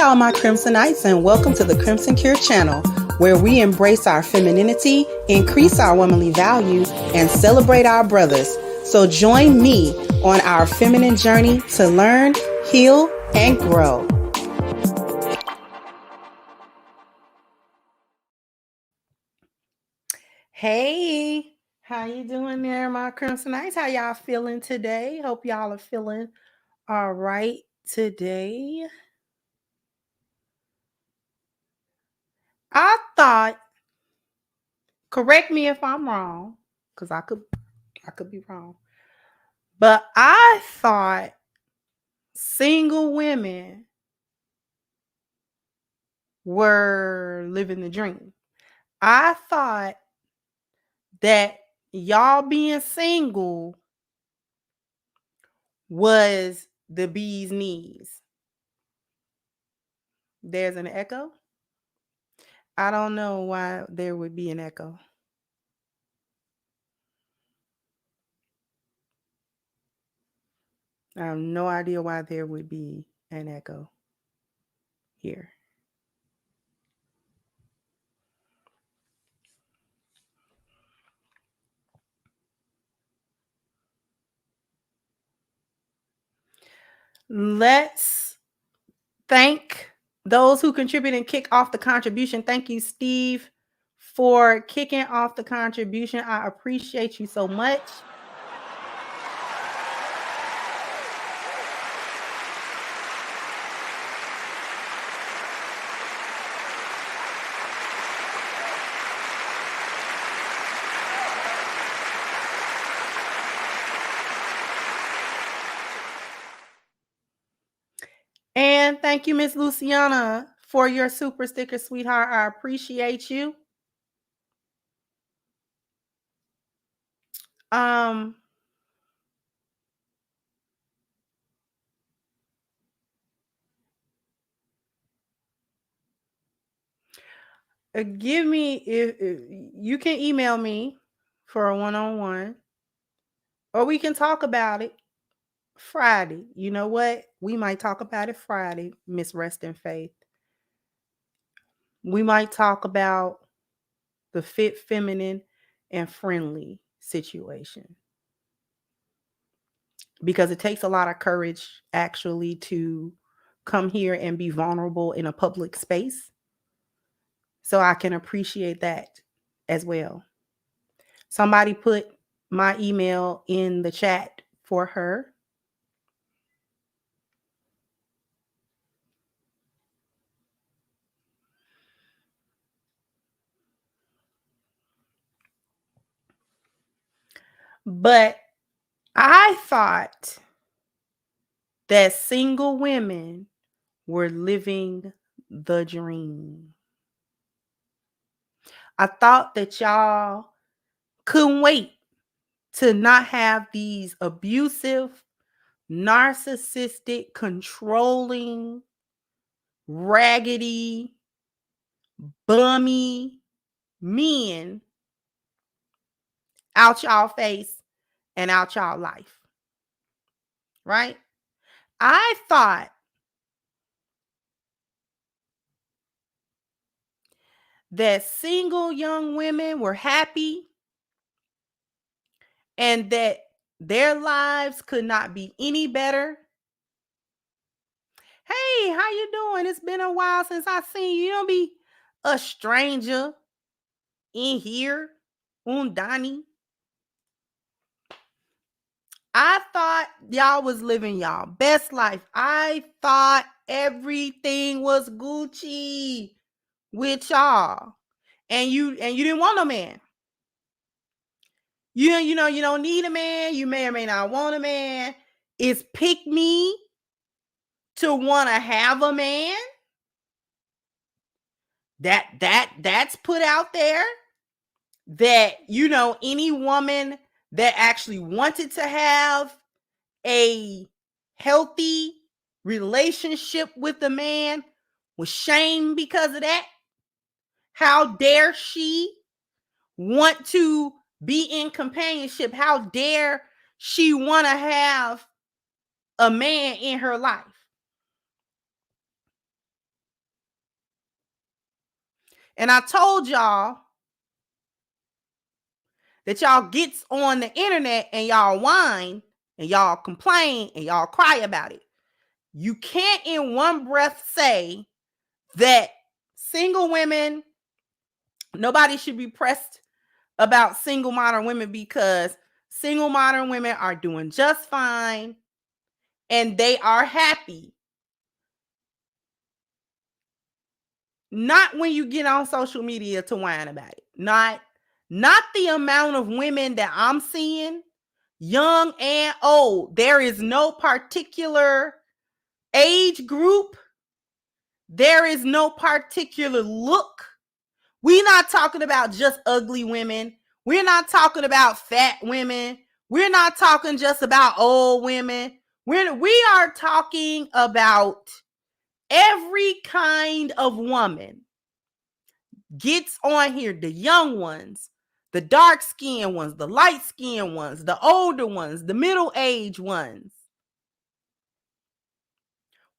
all my Crimsonites, and welcome to the Crimson Cure channel, where we embrace our femininity, increase our womanly value, and celebrate our brothers. So join me on our feminine journey to learn, heal, and grow. Hey, how you doing there, my Crimsonites? How y'all feeling today? Hope y'all are feeling all right today. I thought, correct me if I'm wrong, because I could be wrong, but I thought single women were living the dream. I thought that y'all being single was the bee's knees. There's an echo. I don't know why there would be an echo. I have no idea why there would be an echo here. Let's thank those who contribute and kick off the contribution. Thank you, Steve, for kicking off the contribution. I appreciate you so much. And thank you, Miss Luciana, for your super sticker, sweetheart. I appreciate you. Give me if you can email me for a one-on-one, or we can talk about it Friday. You know what? We might talk about it Friday, Miss Rest in Faith. We might talk about the fit, feminine, and friendly situation. Because it takes a lot of courage actually to come here and be vulnerable in a public space. So I can appreciate that as well. Somebody put my email in the chat for her. But I thought that single women were living the dream. I thought that y'all couldn't wait to not have these abusive, narcissistic, controlling, raggedy, bummy men out y'all face and out y'all life. Right? I thought that single young women were happy and that their lives could not be any better. Hey, how you doing? It's been a while since I seen you. You don't be a stranger in here, Undani. I thought y'all was living y'all best life. I thought everything was Gucci with y'all. And you didn't want no man. You don't need a man. You may or may not want a man. It's pick me to want to have a man. That's put out there. That, any woman that actually wanted to have a healthy relationship with a man was shamed because of that. How dare she want to be in companionship? How dare she want to have a man in her life? And I told y'all that y'all gets on the internet and y'all whine and y'all complain and y'all cry about it. You can't in one breath say that single women, nobody should be pressed about single modern women, because single modern women are doing just fine and they are happy. Not when you get on social media to whine about it. Not the amount of women that I'm seeing, young and old. There is no particular age group. There is no particular look. We're not talking about just ugly women. We're not talking about fat women. We're not talking just about old women. We are talking about every kind of woman gets on here. The young ones, the dark-skinned ones, the light-skinned ones, the older ones, the middle-aged ones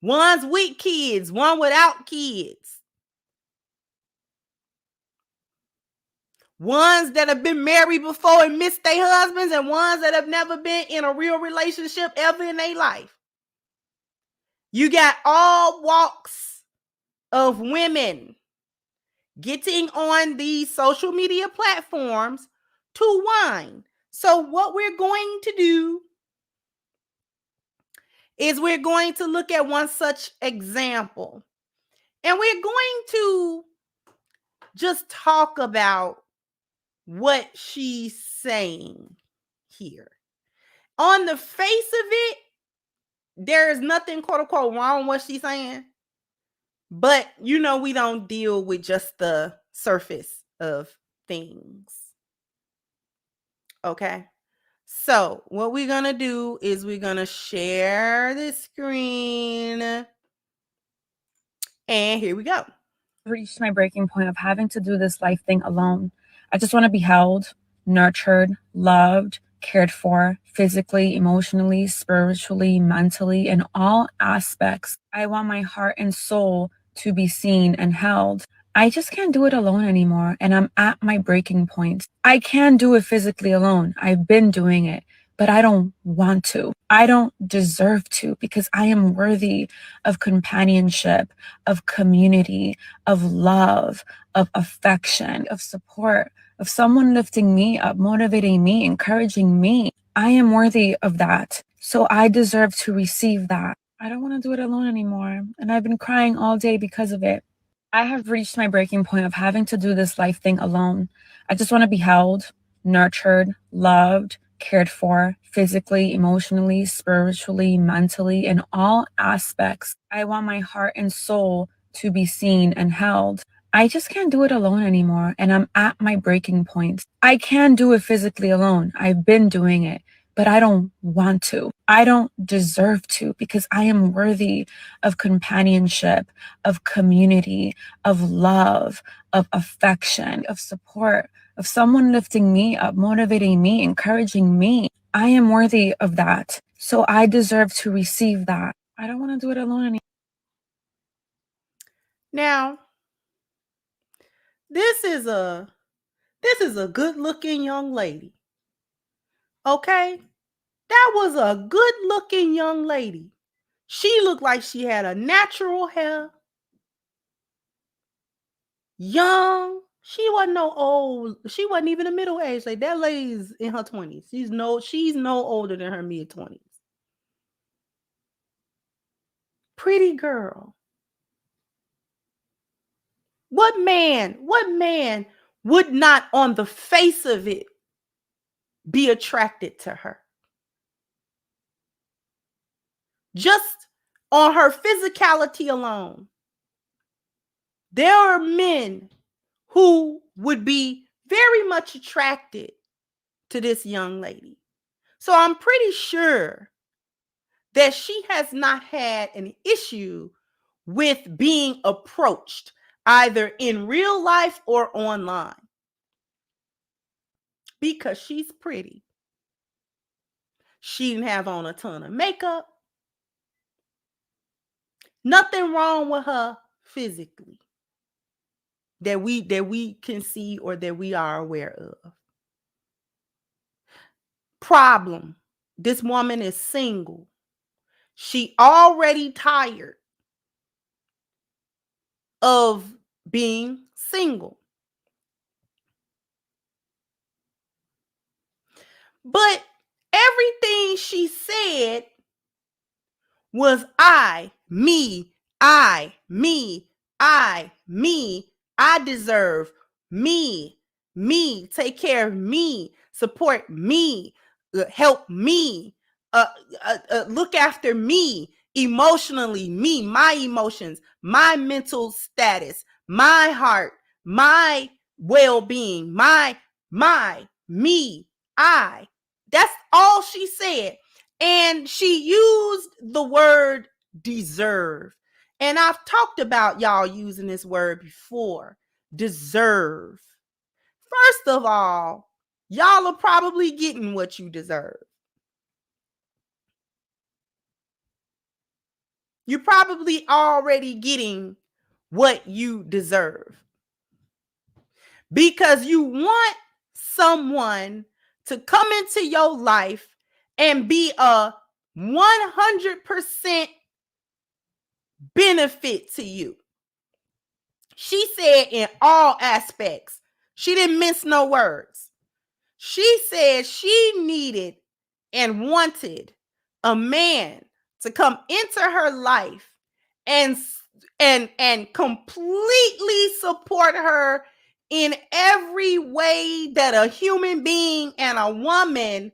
with kids, one without kids, ones that have been married before and missed their husbands, and ones that have never been in a real relationship ever in their life. You got all walks of women getting on these social media platforms to whine. So what we're going to do is we're going to look at one such example, and we're going to just talk about what she's saying here. On the face of it, there is nothing quote unquote wrong with what she's saying, but we don't deal with just the surface of things. Okay, so what we're gonna do is we're gonna share the screen, and here we go. Reached my breaking point of having to do this life thing alone. I just want to be held, nurtured, loved, cared for, physically, emotionally, spiritually, mentally, in all aspects. I want my heart and soul to be seen and held. I just can't do it alone anymore, and I'm at my breaking point. I can do it physically alone. I've been doing it, but I don't want to. I don't deserve to, because I am worthy of companionship, of community, of love, of affection, of support, of someone lifting me up, motivating me, encouraging me. I am worthy of that. So I deserve to receive that. I don't want to do it alone anymore. And I've been crying all day because of it. I have reached my breaking point of having to do this life thing alone. I just want to be held, nurtured, loved, cared for, physically, emotionally, spiritually, mentally, in all aspects. I want my heart and soul to be seen and held. I just can't do it alone anymore, and I'm at my breaking point. I can do it physically alone. I've been doing it, but I don't want to. I don't deserve to, because I am worthy of companionship, of community, of love, of affection, of support, of someone lifting me up, motivating me, encouraging me. I am worthy of that. So I deserve to receive that. I don't want to do it alone anymore. Now, this is a good-looking young lady. Okay? That was a good-looking young lady. She looked like she had a natural hair. Young. She wasn't no old. She wasn't even a middle age. Like, that lady's in her 20s. She's no older than her mid-20s. Pretty girl. What man would not, on the face of it, be attracted to her? Just on her physicality alone. There are men who would be very much attracted to this young lady. So I'm pretty sure that she has not had an issue with being approached either in real life or online, because she's pretty. She didn't have on a ton of makeup. Nothing wrong with her physically. that we can see or that we are aware of. Problem. This woman is single. She already tired of being single. But everything she said was I, me, I, me, I, me, I deserve, me, take care of me, support me, help me, look after me, emotionally, me, my emotions, my mental status, my heart, my well-being, my, me, I. That's all she said. And she used the word deserve. And I've talked about y'all using this word before. Deserve. First of all, y'all are probably getting what you deserve. You're probably already getting what you deserve. Because you want someone to come into your life and be a 100% benefit to you. She said in all aspects. She didn't mince no words. She said she needed and wanted a man to come into her life and completely support her in every way that a human being and a woman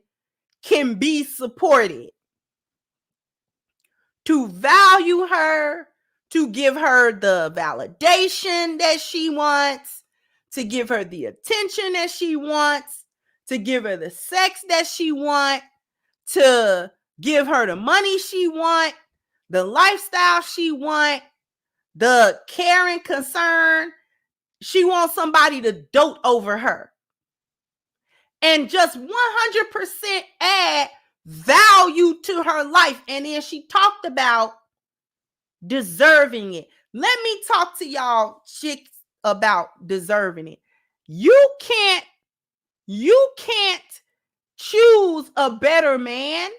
can be supported. To value her, to give her the validation that she wants, to give her the attention that she wants, to give her the sex that she wants, to give her the money she wants, the lifestyle she wants, the care and concern. She wants somebody to dote over her. And just 100% add value to her life. And then she talked about deserving it. Let me talk to y'all chicks about deserving it. You can't choose a better man.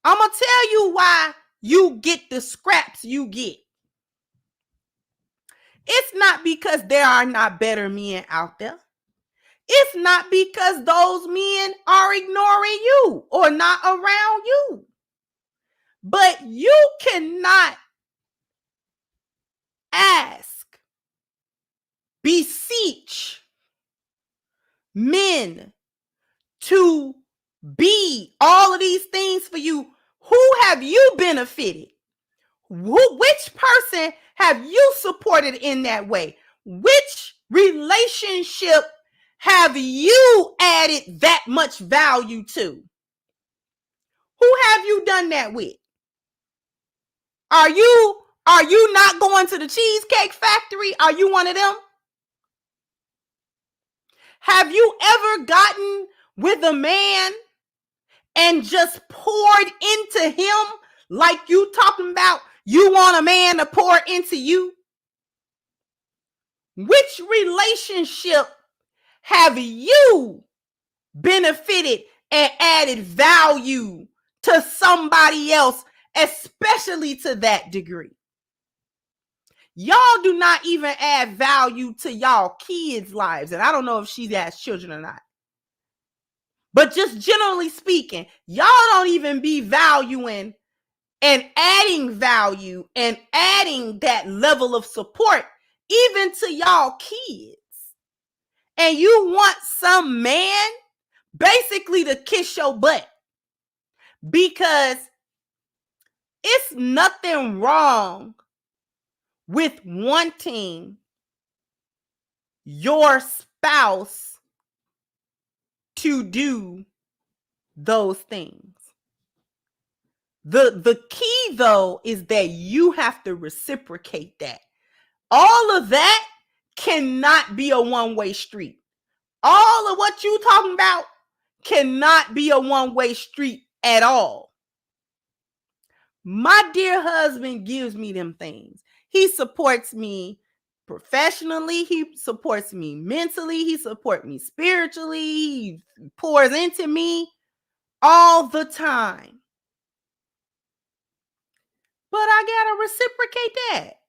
I'm gonna tell you why you get the scraps you get. It's not because there are not better men out there. It's not because those men are ignoring you or not around you. But you cannot ask, beseech men to be all of these things for you. Who have you benefited? Which person have you supported in that way? Which relationship have you added that much value to? Who have you done that with? Are you not going to the Cheesecake Factory? Are you one of them? Have you ever gotten with a man and just poured into him like you talking about you want a man to pour into you? Which relationship have you benefited and added value to somebody else, especially to that degree? Y'all do not even add value to y'all kids' lives. And I don't know if she has children or not. But just generally speaking, y'all don't even be valuing and adding value and adding that level of support even to y'all kids. And you want some man basically to kiss your butt because it's nothing wrong with wanting your spouse to do those things. The key, though, is that you have to reciprocate that. All of that cannot be a one-way street. All of what you talking about cannot be a one-way street at all. My dear husband gives me them things. He supports me professionally. He supports me mentally. He supports me spiritually. He pours into me all the time. But I gotta reciprocate that.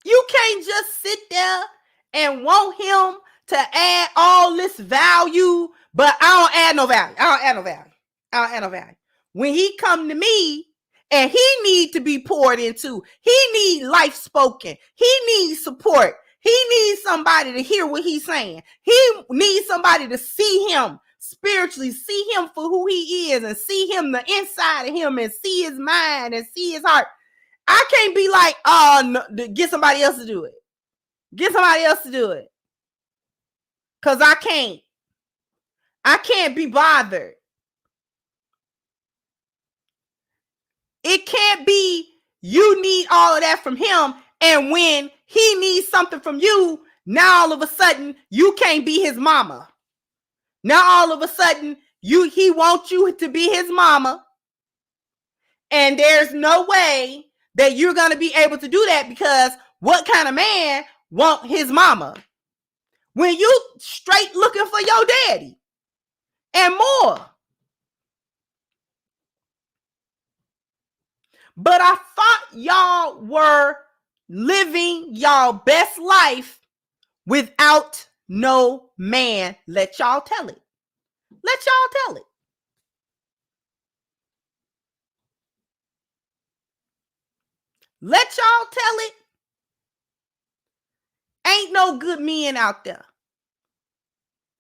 You can't just sit there and want him to add all this value, but I don't add no value. I don't add no value. When he come to me and he need to be poured into, he need life spoken. He needs support. He needs somebody to hear what he's saying. He needs somebody to see him spiritually, see him for who he is, and see him the inside of him, and see his mind and see his heart. I can't be like, oh, no, get somebody else to do it. Get somebody else to do it. Because I can't. I can't be bothered. It can't be you need all of that from him, and when he needs something from you, now all of a sudden you can't be his mama. Now all of a sudden he wants you to be his mama, and there's no way that you're going to be able to do that, because what kind of man want his mama when you straight looking for your daddy and more? But I thought y'all were living y'all best life without no man. Let y'all tell it. Let y'all tell it. Let y'all tell it. Ain't no good men out there.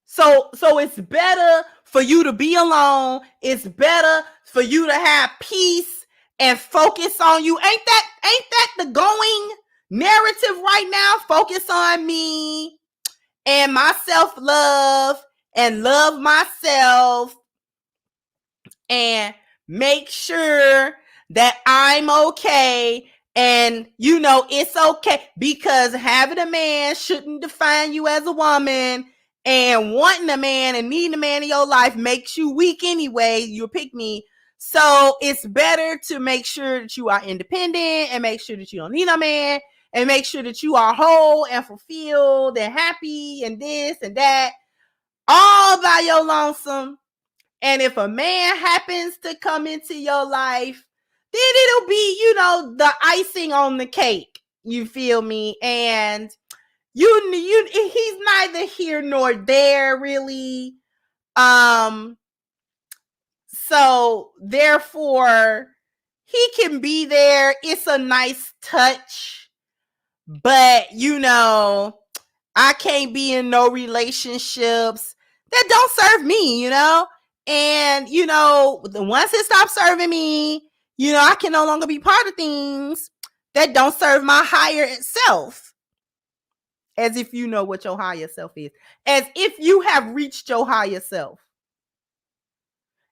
So it's better for you to be alone. It's better for you to have peace and focus on you. Ain't that the going narrative right now? Focus on me and my self-love and love myself and make sure that I'm okay. And, it's okay, because having a man shouldn't define you as a woman, and wanting a man and needing a man in your life makes you weak anyway. You pick me. So it's better to make sure that you are independent and make sure that you don't need a man, and make sure that you are whole and fulfilled and happy and this and that all by your lonesome. And if a man happens to come into your life, then it'll be, the icing on the cake. You feel me? And he's neither here nor there, really. So therefore, he can be there. It's a nice touch, but I can't be in no relationships that don't serve me, And, once it stops serving me, I can no longer be part of things that don't serve my higher self. As if you know what your higher self is. As if you have reached your higher self.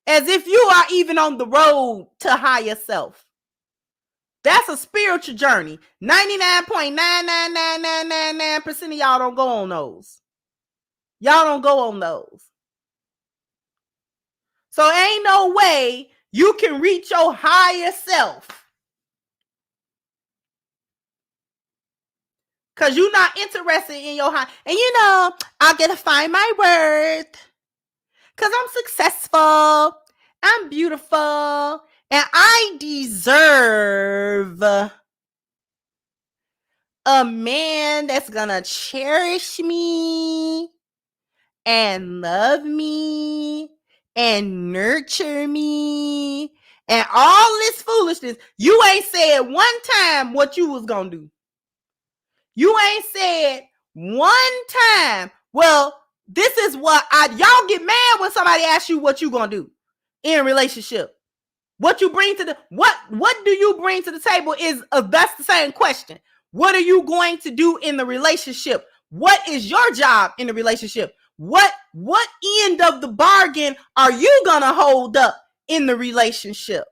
As if you are even on the road to higher self. That's a spiritual journey. 99.99999% of y'all don't go on those. Y'all don't go on those. So ain't no way you can reach your higher self, because you're not interested in your high. And I gotta find my worth, because I'm successful, I'm beautiful, and I deserve a man that's gonna cherish me and love me and nurture me and all this foolishness. You ain't said one time what you was gonna do. You ain't said one time, well, this is what y'all get mad when somebody asks you what you gonna do in a relationship. What you bring to what do you bring to the table is that's the same question. What are you going to do in the relationship? What is your job in the relationship? What end of the bargain are you gonna hold up in the relationship?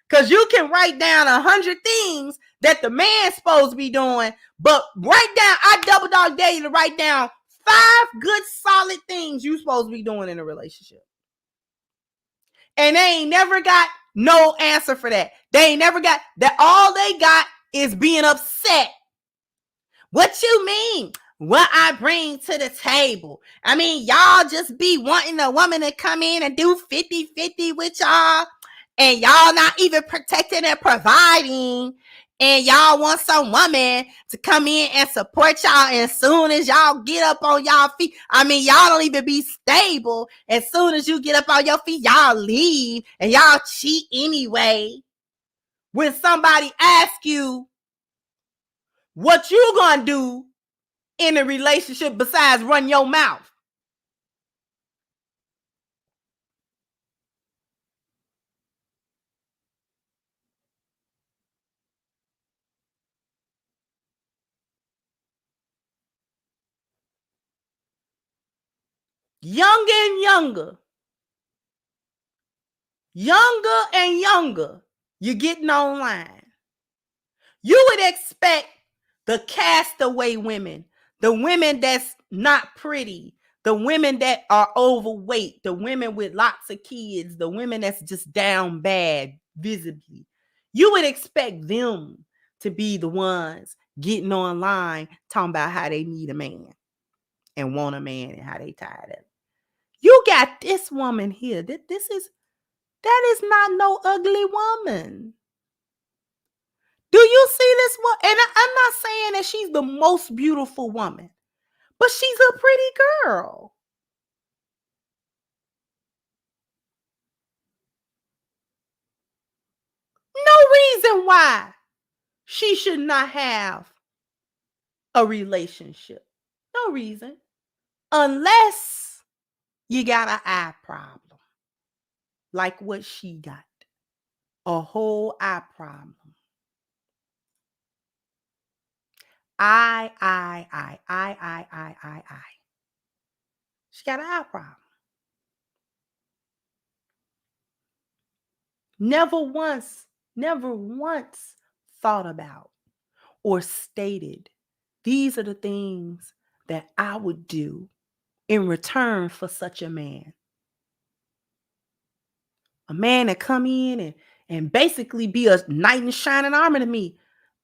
Because you can write down 100 things that the man's supposed to be doing, but I double dog dare you to write down 5 good solid things you supposed to be doing in a relationship. And they ain't never got no answer for that. They ain't never got that. All they got is being upset. What you mean? What I bring to the table? I mean, y'all just be wanting a woman to come in and do 50-50 with y'all, and y'all not even protecting and providing, and y'all want some woman to come in and support y'all, and as soon as y'all get up on y'all feet, I mean, y'all don't even be stable. As soon as you get up on your feet, y'all leave, and y'all cheat anyway. When somebody asks you what you gonna do in a relationship besides run your mouth. Younger and younger. Younger and younger. You're getting online. You would expect the castaway women, the women that's not pretty, the women that are overweight, the women with lots of kids, the women that's just down bad visibly. You would expect them to be the ones getting online talking about how they need a man and want a man and how they tired of it. You got this woman here. That is not no ugly woman. Do you see this one? And I'm not saying that she's the most beautiful woman, but she's a pretty girl. No reason why she should not have a relationship. No reason. Unless you got an eye problem. Like what she got. A whole eye problem. I. She got an eye problem. Never once thought about or stated, these are the things that I would do in return for such a man. A man that come in and basically be a knight in shining armor to me.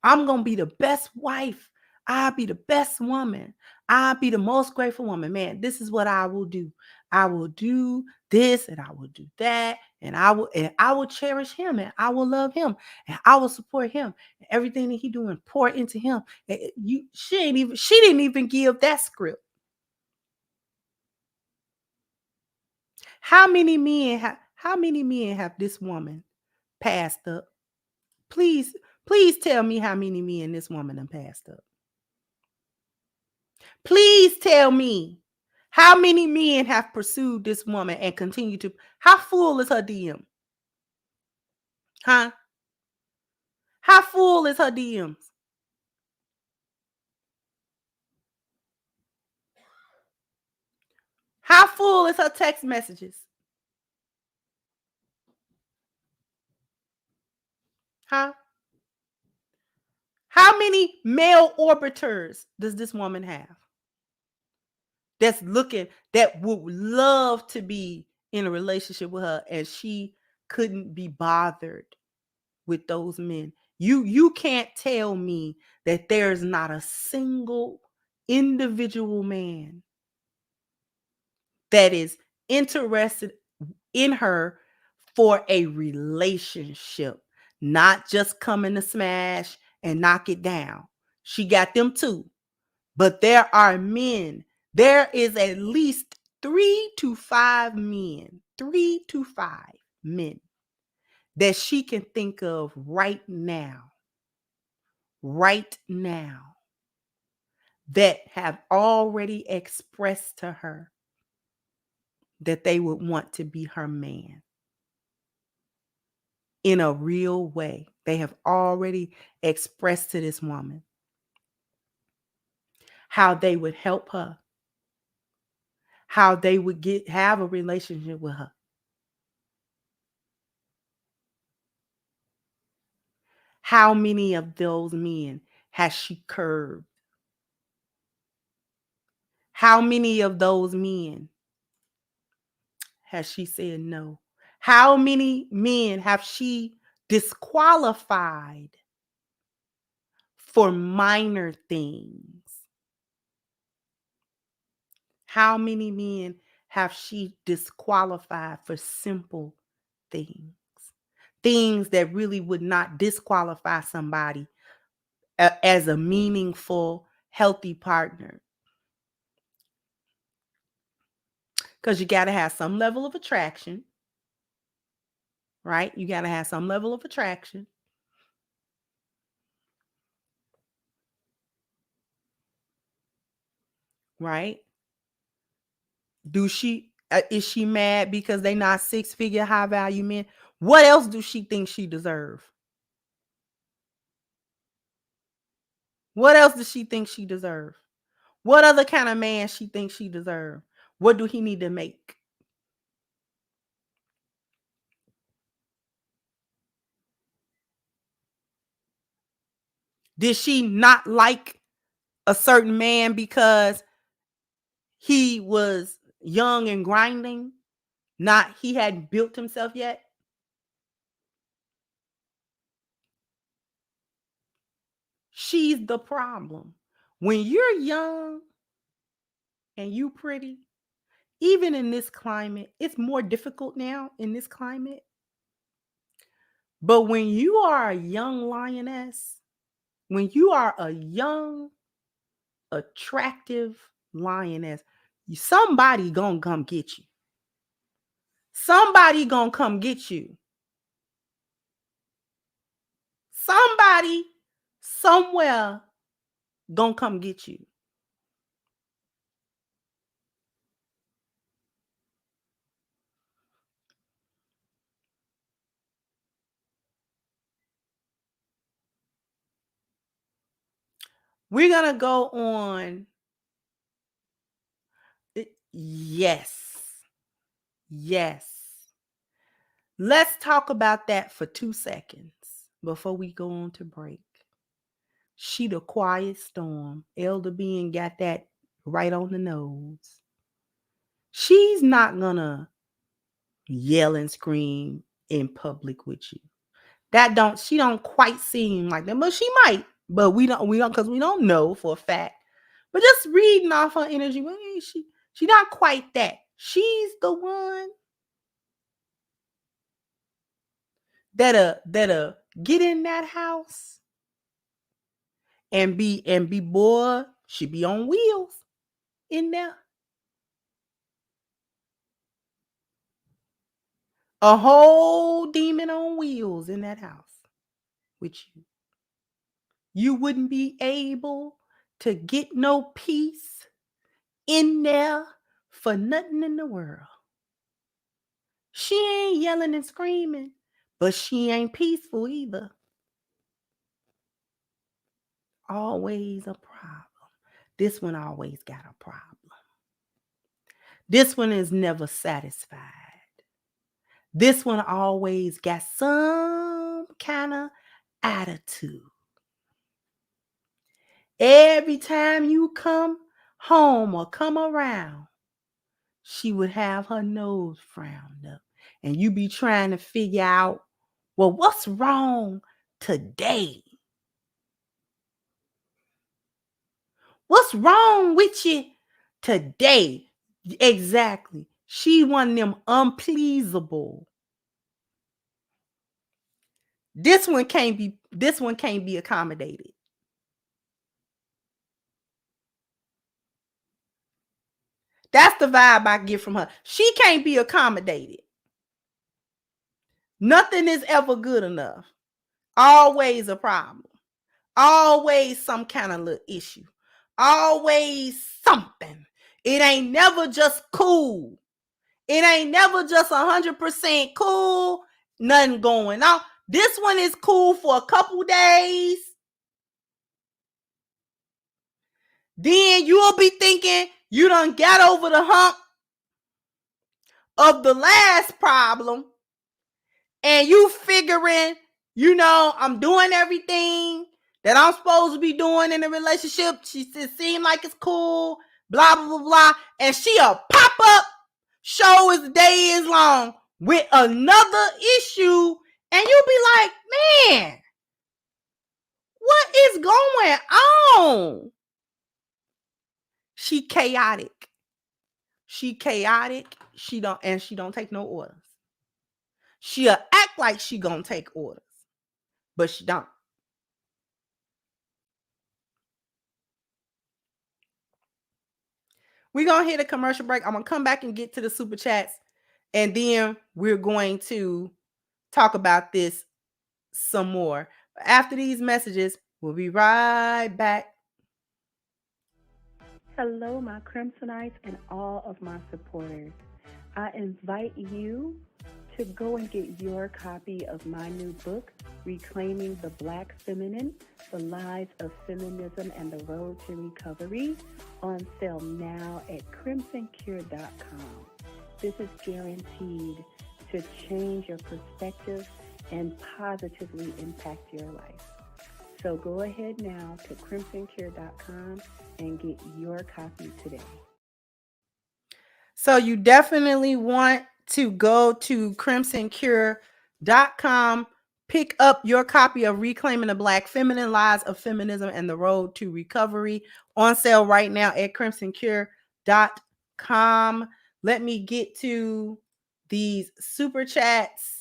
I'm going to be the best wife. I'll be the best woman. I'll be the most grateful woman. Man, this is what I will do. I will do this and I will do that. And I will cherish him and I will love him and I will support him. Everything that he doing, pour into him. She didn't even give that script. How many men have this woman passed up? Please tell me how many men this woman done passed up. Please tell me how many men have pursued this woman and continue to. How full is her DM? Huh? How full is her DMs? How full is her text messages? Huh? How many male orbiters does this woman have? That's looking, that would love to be in a relationship with her, and she couldn't be bothered with those men. You can't tell me that there's not a single individual man that is interested in her for a relationship, not just coming to smash and knock it down. She got them too. But there are men. There is at least 3 to 5 men, 3 to 5 men that she can think of right now, that have already expressed to her that they would want to be her man in a real way. They have already expressed to this woman how they would help her, how they would have a relationship with her. How many of those men has she curbed? How many of those men has she said no? How many men have she disqualified for minor things. How many men have she disqualified for simple things? Things that really would not disqualify somebody as a meaningful, healthy partner. Because you got to have some level of attraction, right? You got to have some level of attraction. Right? Is she mad because they not 6-figure high value men? What else do she think she deserve? What else does she think she deserve? What other kind of man she thinks she deserve? What do he need to make? Did she not like a certain man because he was young and grinding? He hadn't built himself yet? She's the problem. When you're young and you pretty, even in this climate, it's more difficult now in this climate. But when you are a young lioness, when you are a young, attractive lioness, somebody gonna come get you. Somebody gonna come get you. Somebody somewhere gonna come get you. We're gonna go on. Yes. Let's talk about that for 2 seconds before we go on to break. She the quiet storm. Elder Bean got that right on the nose. She's not gonna yell and scream in public with you. She don't quite seem like that, but she might. But we don't because we don't know for a fact. But just reading off her energy, well, she not quite that. She's the one that'll get in that house and be boy, she be on wheels in there. A whole demon on wheels in that house with you. You wouldn't be able to get no peace in there for nothing in the world. She ain't yelling and screaming, but she ain't peaceful either. Always a problem. This one always got a problem. This one is never satisfied. This one always got some kind of attitude. Every time you come home or come around, she would have her nose frowned up. And you be trying to figure out, well, what's wrong today? What's wrong with you today? Exactly. She one of them unpleasable. This one can't be accommodated. That's the vibe I get from her. She can't be accommodated. Nothing is ever good enough. Always a problem. Always some kind of little issue. Always something. It ain't never just cool. It ain't never just 100% cool. Nothing going on. This one is cool for a couple days. Then you'll be thinking you done got over the hump of the last problem. And you figuring, I'm doing everything that I'm supposed to be doing in a relationship. It seems like it's cool, blah, blah, blah, blah. And she'll pop up, show as the day is long, with another issue. And you'll be like, man, What is going on? She chaotic. She chaotic. She don't take no orders. She'll act like she gonna take orders, but she don't. We're gonna hit a commercial break. I'm gonna come back and get to the super chats, and then we're going to talk about this some more. After these messages, we'll be right back. Hello, my Crimsonites and all of my supporters. I invite you to go and get your copy of my new book, Reclaiming the Black Feminine, The Lies of Feminism and the Road to Recovery, on sale now at crimsoncure.com. This is guaranteed to change your perspective and positively impact your life. So go ahead now to crimsoncure.com and get your copy today. So you definitely want to go to crimsoncure.com, pick up your copy of Reclaiming the Black Feminine, Lies of Feminism and the Road to Recovery, on sale right now at crimsoncure.com. Let me get to these super chats.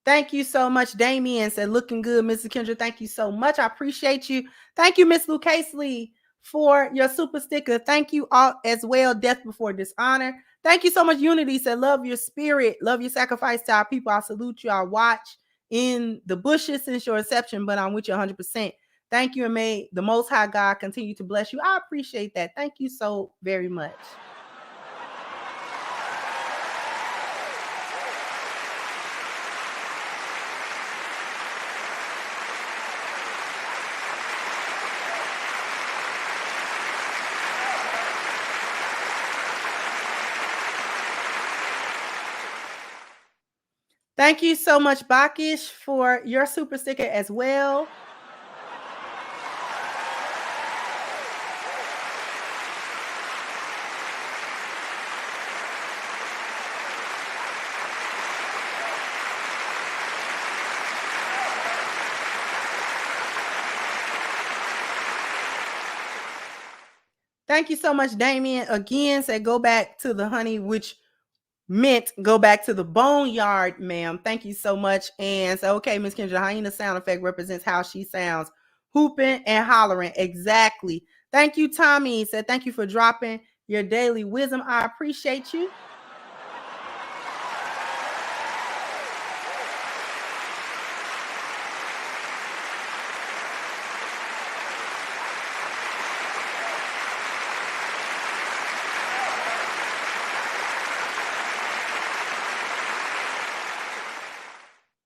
Thank you so much. Damien said, looking good, Mrs. Kendra. Thank you so much. I appreciate you. Thank you, Miss Lou Casely, for your super sticker. Thank you all as well. Death Before Dishonor. Thank you so much. Unity said, love your spirit. Love your sacrifice to our people. I salute you. I watch in the bushes since your inception, but I'm with you 100%. Thank you, and may the Most High God continue to bless you. I appreciate that. Thank you so very much. Thank you so much, Bakish, for your super sticker as well. Thank you so much, Damien. Again, said go back to the honey, which meant go back to the boneyard, ma'am. Thank you so much. And so, okay, Miss Kendra, hyena sound effect represents how she sounds, hooping and hollering. Exactly. Thank you, Tommy. Said thank you for dropping your daily wisdom. I appreciate you.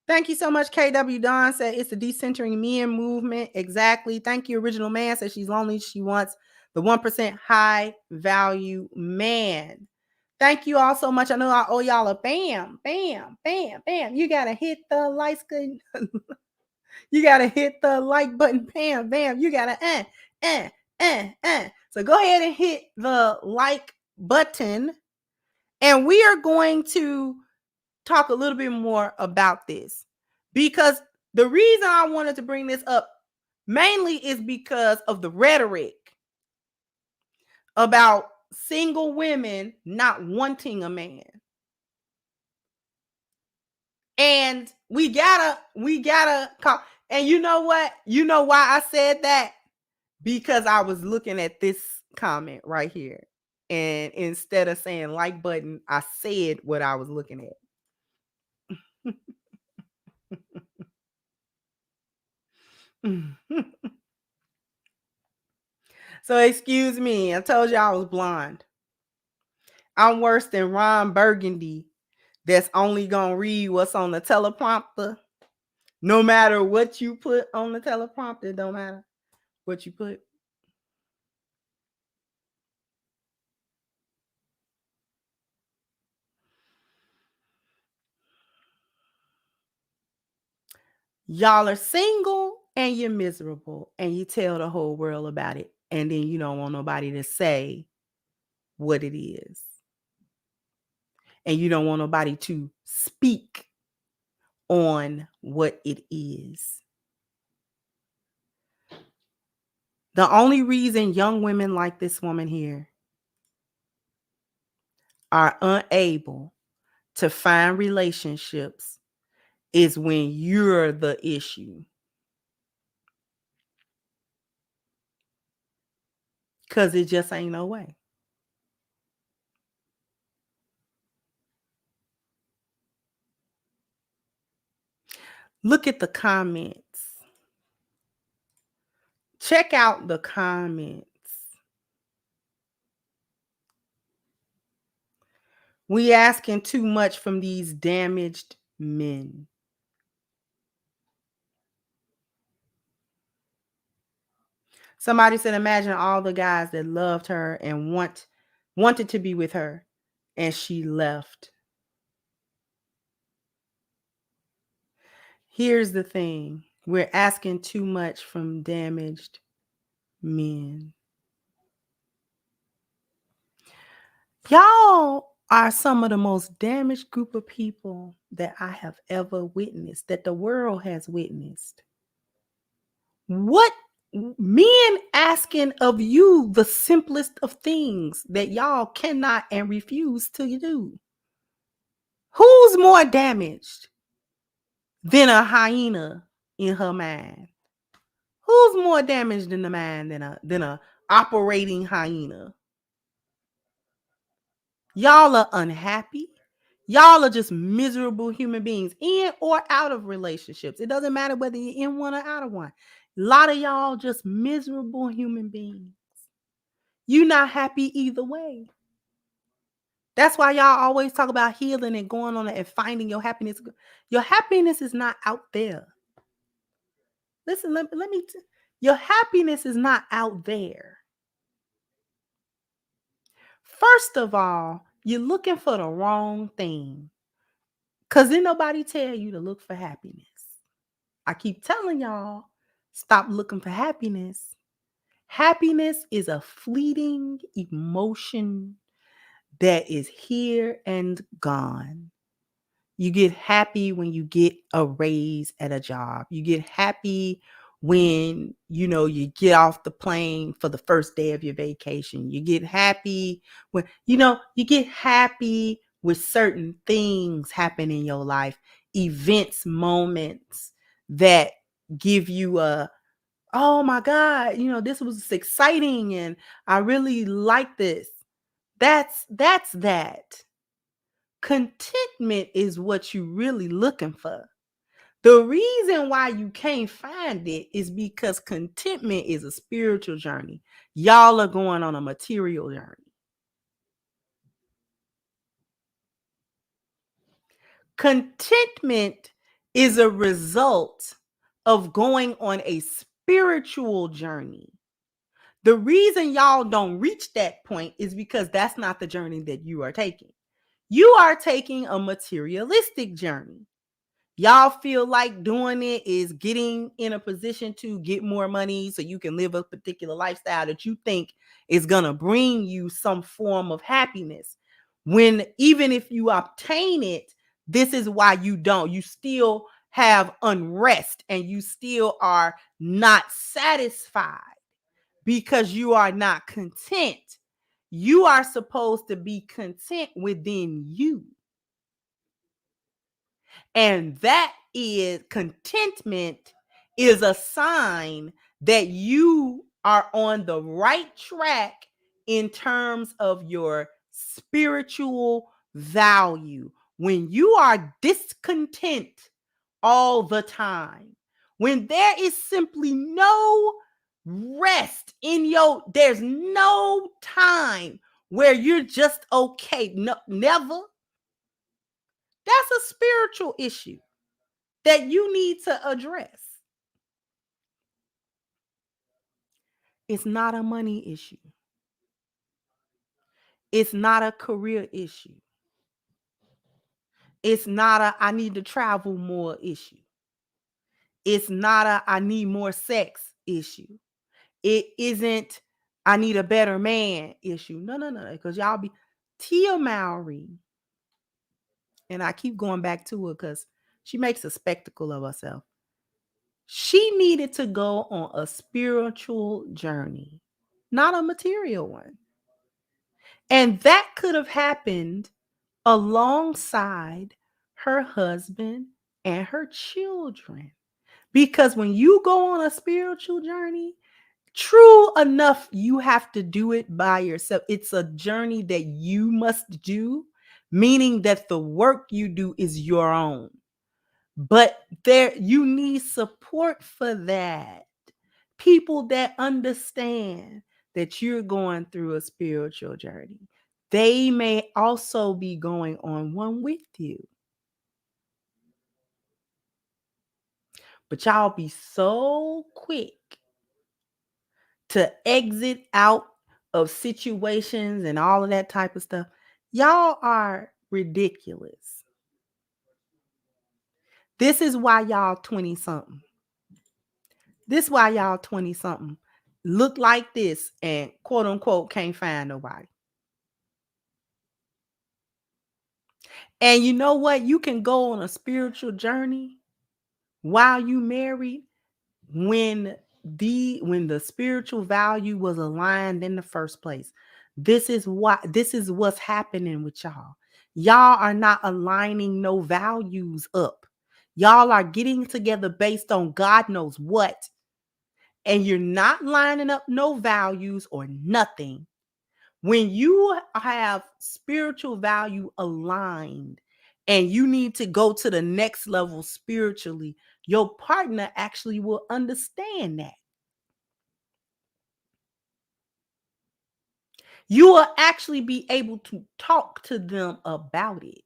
Thank you so much, KW Don. Said it's the decentering men movement. Exactly. Thank you, Original Man. Said she's lonely. She wants the 1% high value man. Thank you all so much. I know I owe y'all a bam, bam, bam, bam. You got to hit the like screen. You got to hit the like button. Bam, bam. You got to, So go ahead and hit the like button. And we are going to talk a little bit more about this, because the reason I wanted to bring this up mainly is because of the rhetoric about single women not wanting a man. And we gotta call. And you know what? You know why I said that? Because I was looking at this comment right here. And instead of saying like button, I said what I was looking at. So excuse me, I told you I was blind. I'm worse than Ron Burgundy that's only gonna read what's on the teleprompter. No matter what you put on the teleprompter, it don't matter what you put. Y'all are single and you're miserable and you tell the whole world about it. And then you don't want nobody to say what it is. And you don't want nobody to speak on what it is. The only reason young women like this woman here are unable to find relationships is when you're the issue. Because it just ain't no way. Look at the comments. Check out the comments. We asking too much from these damaged men. Somebody said, imagine all the guys that loved her and wanted to be with her, and she left. Here's the thing. We're asking too much from damaged men. Y'all are some of the most damaged group of people that I have ever witnessed, that the world has witnessed. What men asking of you the simplest of things that y'all cannot and refuse to do? Who's more damaged than a hyena in her mind? Who's more damaged in the mind than a operating hyena? Y'all are unhappy. Y'all are just miserable human beings, in or out of relationships. It doesn't matter whether you're in one or out of one. A lot of y'all just miserable human beings. You're not happy either way. That's why y'all always talk about healing and going on and finding your happiness. Your happiness is not out there. Listen, your happiness is not out there. First of all, you're looking for the wrong thing. Because didn't nobody tell you to look for happiness. I keep telling y'all, stop looking for happiness. Happiness is a fleeting emotion that is here and gone. You get happy when you get a raise at a job. You get happy when, you get off the plane for the first day of your vacation. You get happy when, you get happy with certain things happen in your life, events, moments that give you oh my God, this was exciting and I really like this. That's that. Contentment is what you're really looking for. The reason why you can't find it is because contentment is a spiritual journey. Y'all are going on a material journey. Contentment is a result of going on a spiritual journey. The reason y'all don't reach that point is because that's not the journey that you are taking. You are taking a materialistic journey. Y'all feel like doing it is getting in a position to get more money so you can live a particular lifestyle that you think is going to bring you some form of happiness. When even if you obtain it, this is why you don't. You still have unrest and you still are not satisfied because you are not content. You are supposed to be content within you. And that is contentment is a sign that you are on the right track in terms of your spiritual value. When you are discontent all the time, when there is simply no rest there's no time where you're just okay. No, never. That's a spiritual issue that you need to address. It's not a money issue. It's not a career issue. It's not a I need to travel more issue. It's not a I need more sex issue. It isn't I need a better man issue. No. Because y'all be Tia Mowry. And I keep going back to her because she makes a spectacle of herself. She needed to go on a spiritual journey, not a material one. And that could have happened alongside her husband and her children. Because when you go on a spiritual journey, true enough, you have to do it by yourself. It's a journey that you must do, meaning that the work you do is your own. But there you need support for that. People that understand that you're going through a spiritual journey. They may also be going on one with you. But y'all be so quick to exit out of situations and all of that type of stuff. Y'all are ridiculous. This is why y'all 20 something. This is why y'all 20 something look like this and quote unquote can't find nobody. And you know what? You can go on a spiritual journey while you married when the spiritual value was aligned in the first place. This is what's happening with y'all. Y'all are not aligning no values up. Y'all are getting together based on God knows what. And you're not lining up no values or nothing. When you have spiritual value aligned and you need to go to the next level spiritually, your partner actually will understand that. You will actually be able to talk to them about it.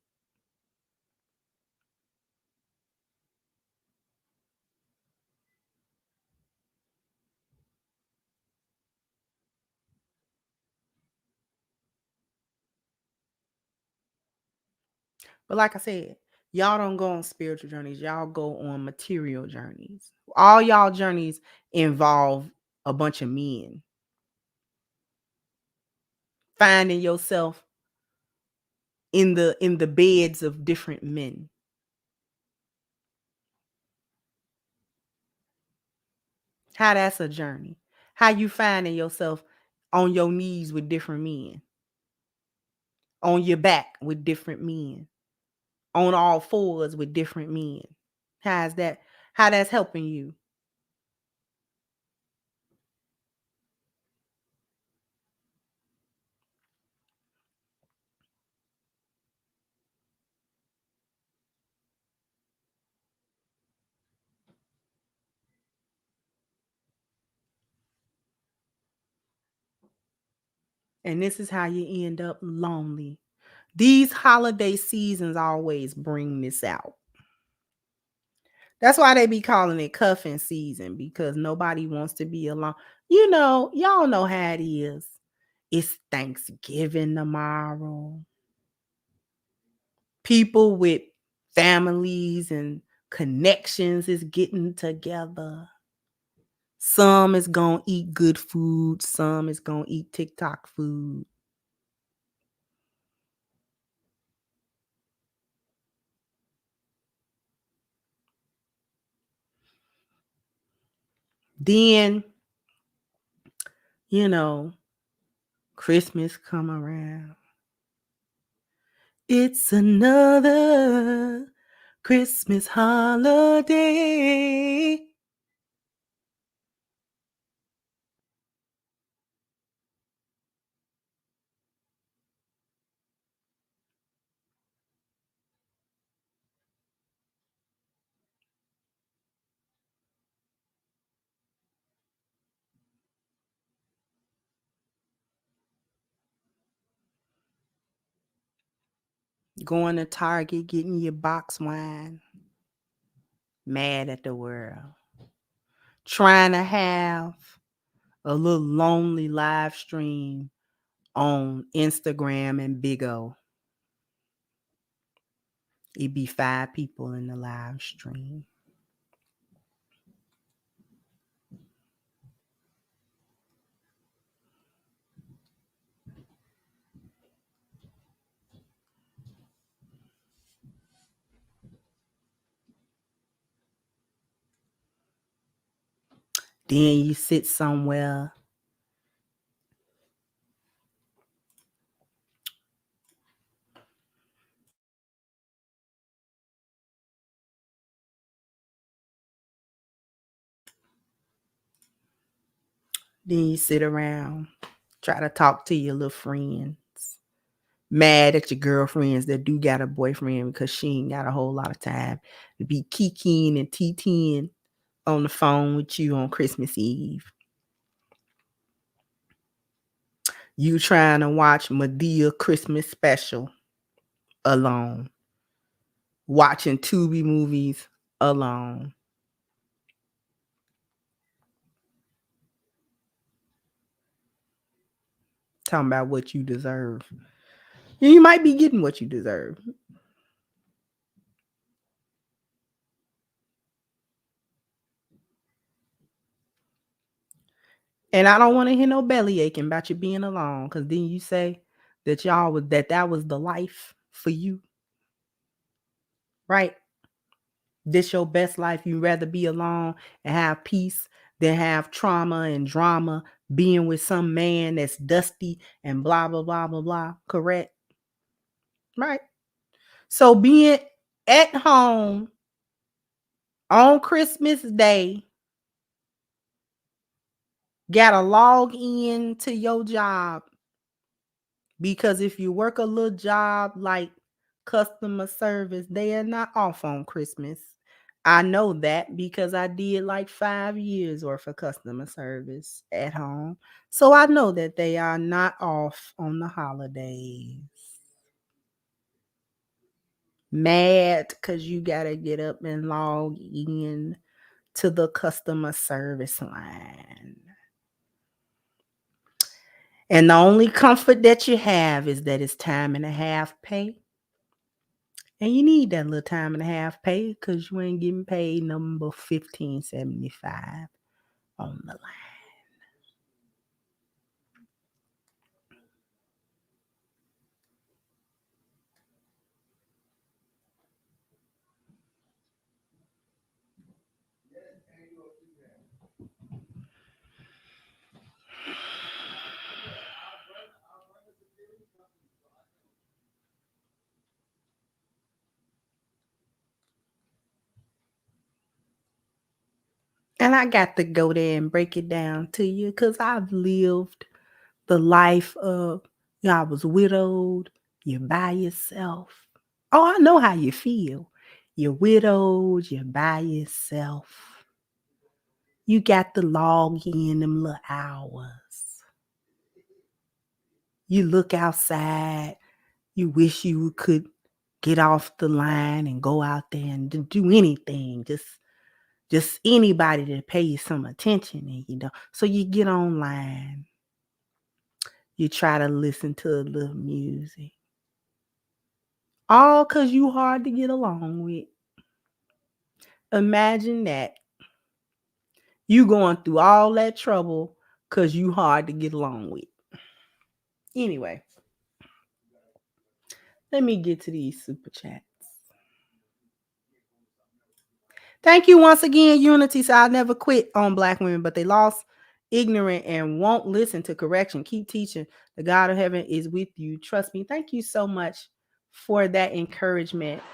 But like I said, y'all don't go on spiritual journeys. Y'all go on material journeys. All y'all journeys involve a bunch of men. Finding yourself in the beds of different men. How that's a journey. How you finding yourself on your knees with different men. On your back with different men. On all fours with different men. How that's helping you? And this is how you end up lonely. These holiday seasons always bring this out. That's why they be calling it cuffing season, because nobody wants to be alone. You know, y'all know how it is. It's Thanksgiving tomorrow. People with families and connections is getting together. Some is gonna eat good food. Some is gonna eat TikTok food. Then, you know, Christmas come around. It's another Christmas holiday. Going to Target, getting your box wine. Mad at the world. Trying to have a little lonely live stream on Instagram and Big O. It'd be 5 people in the live stream. Then you sit somewhere. Then you sit around, try to talk to your little friends. Mad at your girlfriends that do got a boyfriend because she ain't got a whole lot of time to be kikiing and TTing on the phone with you on Christmas Eve. You trying to watch Madea Christmas special alone. Watching Tubi movies alone. Talking about what you deserve. You might be getting what you deserve. And I don't want to hear no belly aching about you being alone, because then you say that that was the life for you. Right? This your best life. You'd rather be alone and have peace than have trauma and drama being with some man that's dusty and blah, blah, blah, blah, blah. Correct? Right. So being at home on Christmas Day, gotta log in to your job, because if you work a little job like customer service, they are not off on Christmas. I know that because I did like 5 years worth of customer service at home. So I know that they are not off on the holidays. Mad because you got to get up and log in to the customer service line. And the only comfort that you have is that it's time and a half pay. And you need that little time and a half pay because you ain't getting paid number $15.75 on the line. And I got to go there and break it down to you because I've lived the life of, I was widowed, you're by yourself. Oh, I know how you feel. You're widowed, you're by yourself. You got to log in them little hours. You look outside, you wish you could get off the line and go out there and do anything. Just anybody to pay you some attention, and you know. So you get online. You try to listen to a little music. All because you hard to get along with. Imagine that. You going through all that trouble because you hard to get along with. Anyway, let me get to these super chats. Thank you once again, Unity. So I never quit on Black women, but they lost, ignorant, and won't listen to correction. Keep teaching. The God of heaven is with you. Trust me. Thank you so much for that encouragement.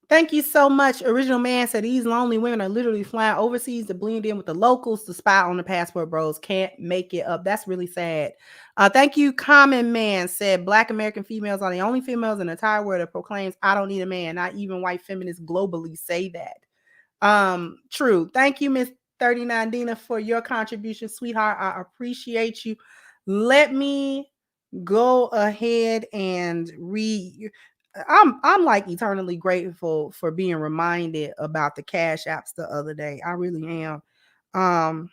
Thank you so much. Original Man said these lonely women are literally flying overseas to blend in with the locals to spy on the passport bros. Can't make it up. That's really sad. Thank you. Common Man said Black American females are the only females in the entire world that proclaims I don't need a man. Not even white feminists globally say that. True. Thank you, Miss 39 Dina, for your contribution, sweetheart. I appreciate you. Let me go ahead and read. I'm like eternally grateful for being reminded about the Cash Apps the other day. I really am.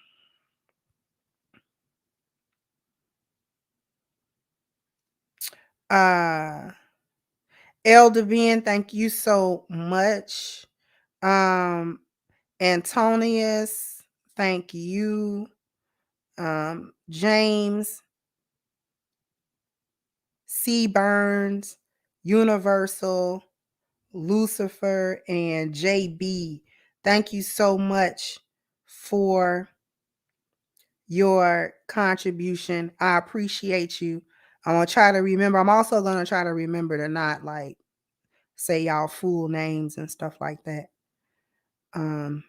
Elder Ben, thank you so much. Antonius, thank you. James C. Burns, Universal, Lucifer, and JB. Thank you so much for your contribution. I appreciate you. I'm gonna try to remember. I'm also gonna try to remember to not like say y'all full names and stuff like that.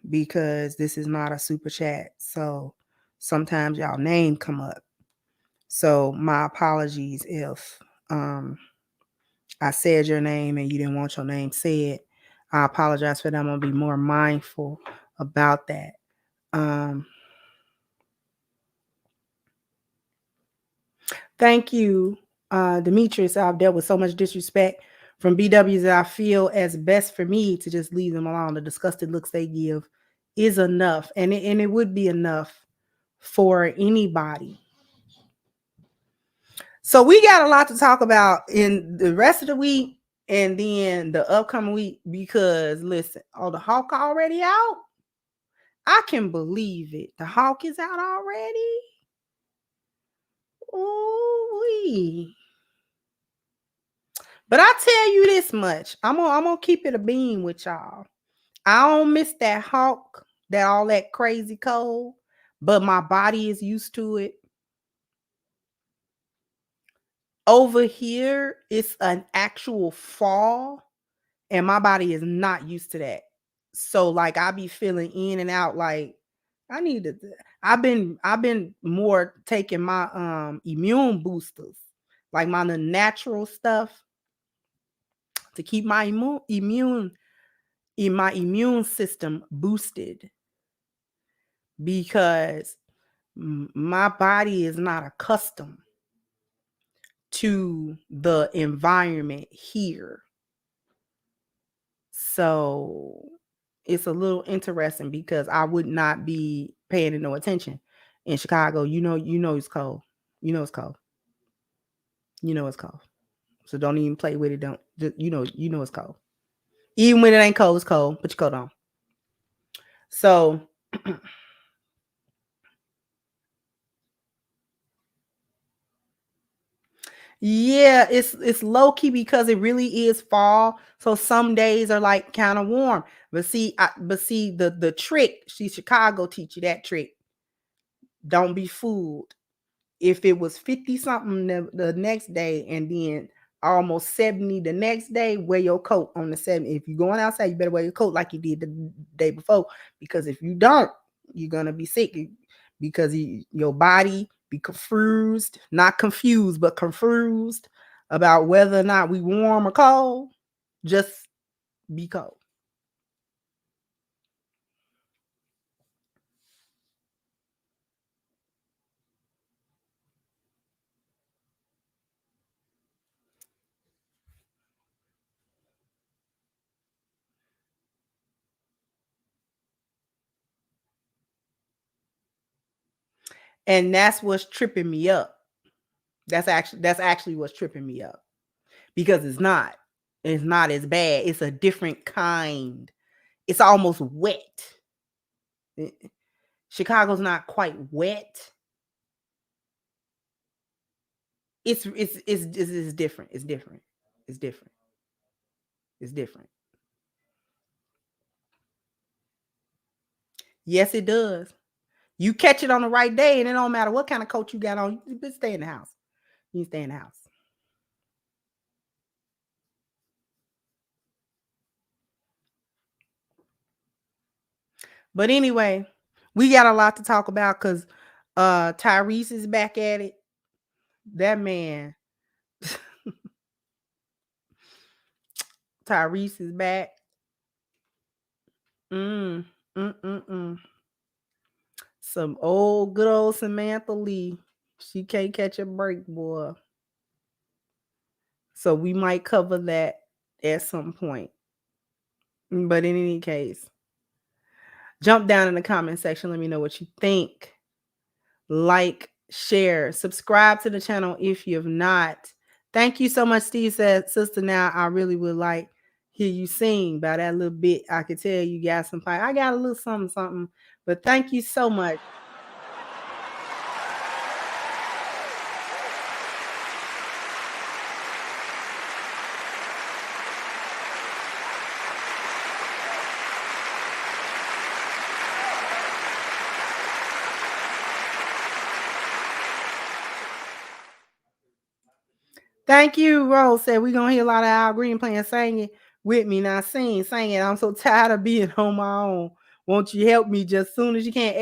Because this is not a super chat. So sometimes y'all name come up. So my apologies if I said your name and you didn't want your name said. I apologize for that. I'm gonna be more mindful about that. Thank you, Demetrius. I've dealt with so much disrespect from BWs that I feel as best for me to just leave them alone. The disgusted looks they give is enough, and it would be enough for anybody. So we got a lot to talk about in the rest of the week and then the upcoming week because listen, the Hawk already out. I can believe it. The Hawk is out already. Ooh. But I tell you this much. I'm gonna keep it a beam with y'all. I don't miss that Hawk, all that crazy cold, but my body is used to it. Over here, it's an actual fall, and my body is not used to that. So like I be feeling in and out like I need to. I've been more taking my immune boosters, like my natural stuff to keep my immune system boosted because my body is not accustomed to the environment here. So it's a little interesting because I would not be paying no attention. In Chicago, you know it's cold. You know it's cold. You know it's cold. So don't even play with it. Don't just you know it's cold. Even when it ain't cold, it's cold. Put your coat on. So yeah, it's low key because it really is fall. So some days are like kind of warm. But see, the trick. See, Chicago teach you that trick. Don't be fooled. If it was 50 something the next day and then almost 70 the next day, wear your coat on the 70. If you're going outside, you better wear your coat like you did the day before, because if you don't, you're gonna be sick because your body be confused, not confused, but confused about whether or not we warm or cold. Just be cold. And that's what's tripping me up. That's actually what's tripping me up. Because it's not as bad. It's a different kind. It's almost wet. Chicago's not quite wet. It's different. It's different. It's different. It's different. Yes, it does. You catch it on the right day, and it don't matter what kind of coat you got on. You just stay in the house. You stay in the house. But anyway, we got a lot to talk about because Tyrese is back at it. That man. Tyrese is back. Some good old Samantha Lee. She can't catch a break, boy. So we might cover that at some point. But in any case, jump down in the comment section. Let me know what you think. Like, share, subscribe to the channel if you've not. Thank you so much, Steve said, sister. Now I really would like hear you sing by that little bit. I could tell you got some pipe. I got a little something. But thank you so much. Thank you, Rose said we're gonna hear a lot of Al Green playing singing with me. Now sing it. I'm so tired of being on my own. Won't you help me just soon as you can?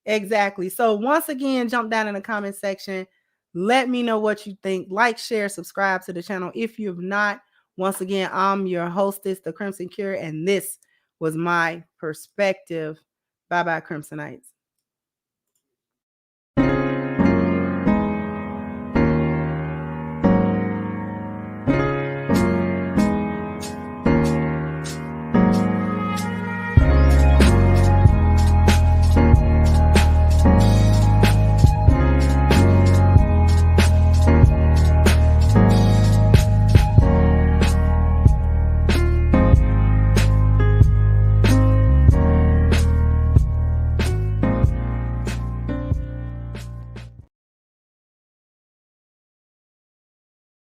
Exactly. So once again, jump down in the comment section. Let me know what you think. Like, share, subscribe to the channel if you have not. Once again, I'm your hostess, the Crimson Cure, and this was my perspective. Bye-bye, Crimsonites.